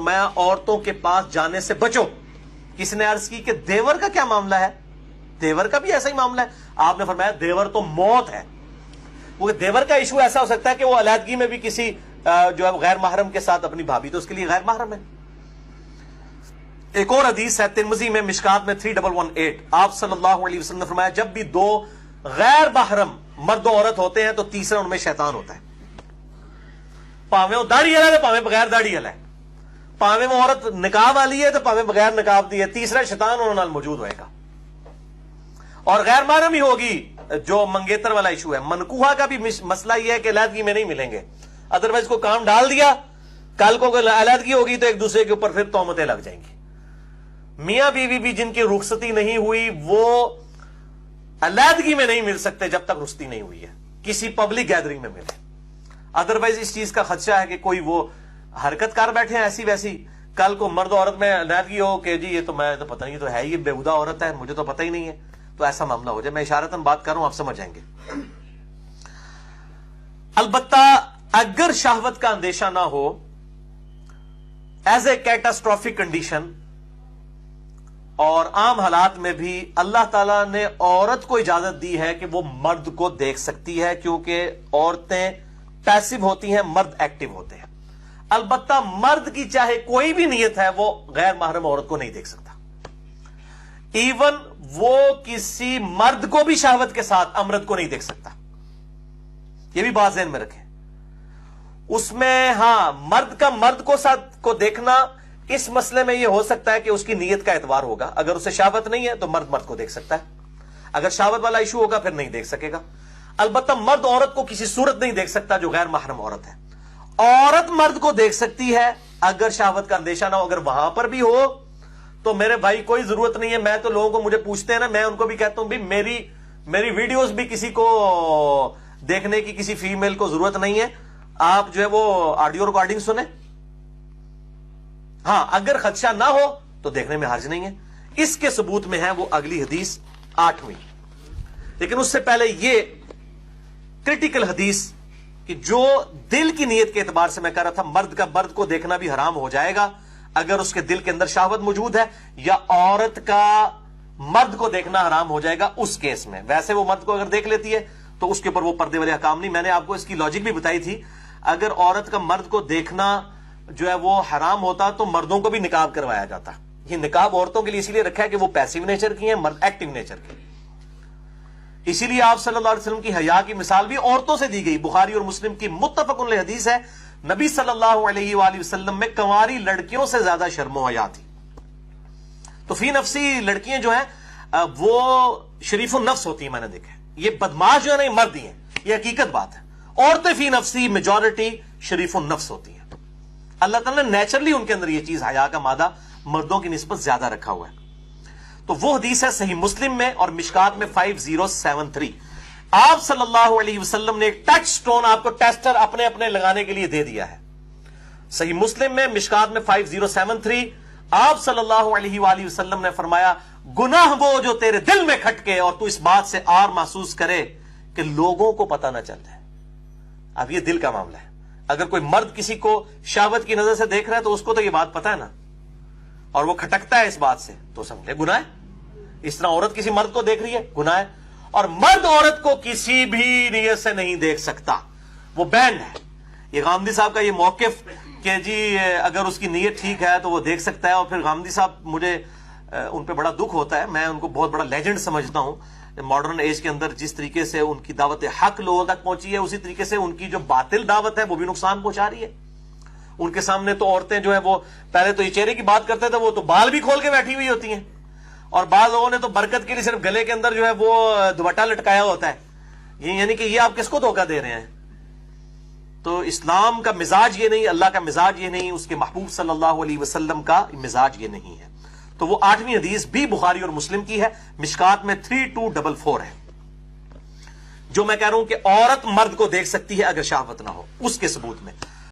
फरमाया अौरतों के पास जाने से बचो। किसी ने अर्ज की कि देवर का क्या मामला है? देवर का भी ऐसा ही मामला है। आपने फरमाया देवर तो मौत है। वो देवर का इशू ऐसा हो सकता है कि वो अलहदगी में भी किसी जो है गैर महरम के साथ, अपनी भाभी तो उसके लिए गैर महरम है। एक और हदीस है तिरमिज़ी में मिशकात में 3118, आप सल्लल्लाहु अलैहि वसल्लम ने फरमाया जब भी दो गैर महरम मर्द औरत होते हैं तो तीसरा उनमें शैतान होता है। भावे वो दाढ़ी वाला है, भावे बगैर दाढ़ी वाला है, भावे वो औरत निकाब वाली है तो भावे बगैर निकाब दी है, तीसरा शैतान उन्होंने नाल मौजूद होएगा। और गैर महरम ही होगी जो मंगेतर वाला इशू है। मनकूहा का भी मसला यह है कि अलहदगी में नहीं मिलेंगे, अदरवाइज को काम डाल दिया, कल को अलहदगी होगी तो एक दूसरे के ऊपर फिर तोहमतें लग जाएंगी। मियां बीवी भी जिनकी रुखसती नहीं हुई वो अलहदगी में नहीं मिल सकते जब तक रुखसती नहीं हुई है, किसी पब्लिक गैदरिंग में मिले। अदरवाइज इस चीज का खदशा है कि कोई वो हरकत कर बैठे हैं ऐसी वैसी, कल को मर्द औरत में अलहदगी हो कि जी ये तो मैं तो पता नहीं, तो है ये बेहुदा औरत है, मुझे तो पता ही नहीं है, तो ऐसा मामला हो जाए। मैं इशारतन बात कर रहा हूं, आप समझ जाएंगे। अलबत्ता अगर शहवत का अंदेशा ना हो, एज ए कैटास्ट्रॉफिक कंडीशन, और आम हालात में भी अल्लाह ताला ने औरत को इजाजत दी है कि वो मर्द को देख सकती है, क्योंकि औरतें पैसिव होती हैं, मर्द एक्टिव होते हैं। अलबत्ता मर्द की चाहे कोई भी नीयत है, वो गैर महरम औरत को नहीं देख सकता। इवन वो किसी मर्द को भी शहवत के साथ अमरत को नहीं देख सकता। यह भी बात ज़हन में रखें। उसमें हां, मर्द का मर्द को साथ को देखना, इस मसले में यह हो सकता है कि उसकी नीयत का एतबार होगा। अगर उसे शहवत नहीं है तो मर्द मर्द को देख सकता है, अगर शहवत वाला इशू होगा फिर नहीं देख सकेगा। अलबत्ता मर्द औरत को किसी सूरत नहीं देख सकता जो गैर महरम औरत है। औरत मर्द को देख सकती है अगर शहवत का अंदेशा ना हो। अगर वहां पर भी हो तो मेरे भाई कोई जरूरत नहीं है। मैं तो लोगों को, मुझे पूछते हैं ना, मैं उनको भी कहता हूं भी मेरी वीडियोस भी किसी को देखने की किसी फीमेल को जरूरत नहीं है। आप जो है वो ऑडियो रिकॉर्डिंग सुने। हां, अगर खदशा ना हो तो देखने में हर्ज नहीं है। इसके सबूत में है वो अगली हदीस 8वीं। लेकिन उससे पहले ये क्रिटिकल हदीस कि जो दिल की नीयत के एतबार से मैं कह रहा था, मर्द का मर्द को देखना भी हराम हो जाएगा अगर उसके दिल के अंदर शहवत मौजूद है, या औरत का मर्द को देखना हराम हो जाएगा उस केस में। वैसे वो मर्द को अगर देख लेती है तो उसके ऊपर वो पर्दे वाले हकाम नहीं। मैंने आपको इसकी लॉजिक भी बताई थी। अगर औरत का मर्द को देखना जो है वो हराम होता तो मर्दों को भी निकाब करवाया जाता। ये निकाब औरतों के लिए इसीलिए रखा है कि वो पैसिव नेचर की है, मर्द एक्टिव नेचर की। इसीलिए आप सल्लल्लाहु अलैहि वसल्लम की हया की मिसाल भी औरतों से दी गई। बुखारी और मुस्लिम की मुत्तफक़ुन अलैहि हदीस है, नबी सल्लल्लाहु अलैहि वसल्लम में कंवारी लड़कियों से ज्यादा शर्मो हया थी। तो फी नफ्सी लड़कियां जो है वो शरीफुन नफ्स होती है। मैंने देखा है, ये बदमाश जो है ना, ये मर्द ही है, ये हकीकत बात है। औरतें फी नफ्सी मेजॉरिटी शरीफुन नफ्स होती है। अल्लाह ताला ने नेचुरली उनके अंदर ये चीज हया का मादा मर्दों की निस्बत ज्यादा रखा हुआ है। तो वो हदीस है सही मुस्लिम में और मिशकात में 5073। आप सल्लल्लाहु अलैहि वसल्लम ने एक टच स्टोन आपको टेस्टर अपने अपने लगाने के लिए दे दिया है। सही मुस्लिम में मिशकात में 5073 आप सल्लल्लाहु अलैहि वसल्लम ने फरमाया, गुनाह वो जो तेरे दिल में खटके और तू इस बात से आर महसूस करे कि लोगों को पता ना चल जाए। अब ये दिल का मामला है। अगर कोई मर्द किसी को शहवत की नजर से देख रहा है तो उसको तो ये बात पता है ना, और वो खटकता है इस बात से, तो समझे गुनाह है। इस तरह औरत किसी मर्द को देख रही है, गुनाह है। और मर्द औरत को किसी भी नियत से नहीं देख सकता, वो बैन है। ये गामदी साहब का ये मौकिफ कि जी अगर उसकी नीयत ठीक है तो वो देख सकता है। और फिर गामदी साहब, मुझे उन पे बड़ा दुख होता है, मैं उनको बहुत बड़ा लेजेंड समझता हूं। मॉडर्न एज के अंदर जिस तरीके से उनकी दावत हक लोगों तक पहुंची है, उसी तरीके से उनकी जो बातिल दावत है वो भी नुकसान पहुंचा रही है। उनके सामने तो औरतें जो है वो पहले तो ये चेहरे की बात करते थे, वो तो बाल भी खोल के बैठी हुई होती हैं। और बाद लोगों ने तो बरकत के लिए सिर्फ गले के अंदर जो है वो दुपट्टा लटकाया होता है। ये यानी कि ये आप किसको धोखा दे रहे हैं? तो इस्लाम का मिजाज ये नहीं, अल्लाह का मिजाज ये नहीं, उसके महबूब सल्लल्लाहु अलैहि वसल्लम का मिजाज ये नहीं है। तो वो 8वीं हदीस भी बुखारी और मुस्लिम की है, मिशकात में 3244 है। जो मैं कह रहा हूं कि औरत मर्द को देख सकती है अगर शहवत ना हो, उसके सबूत में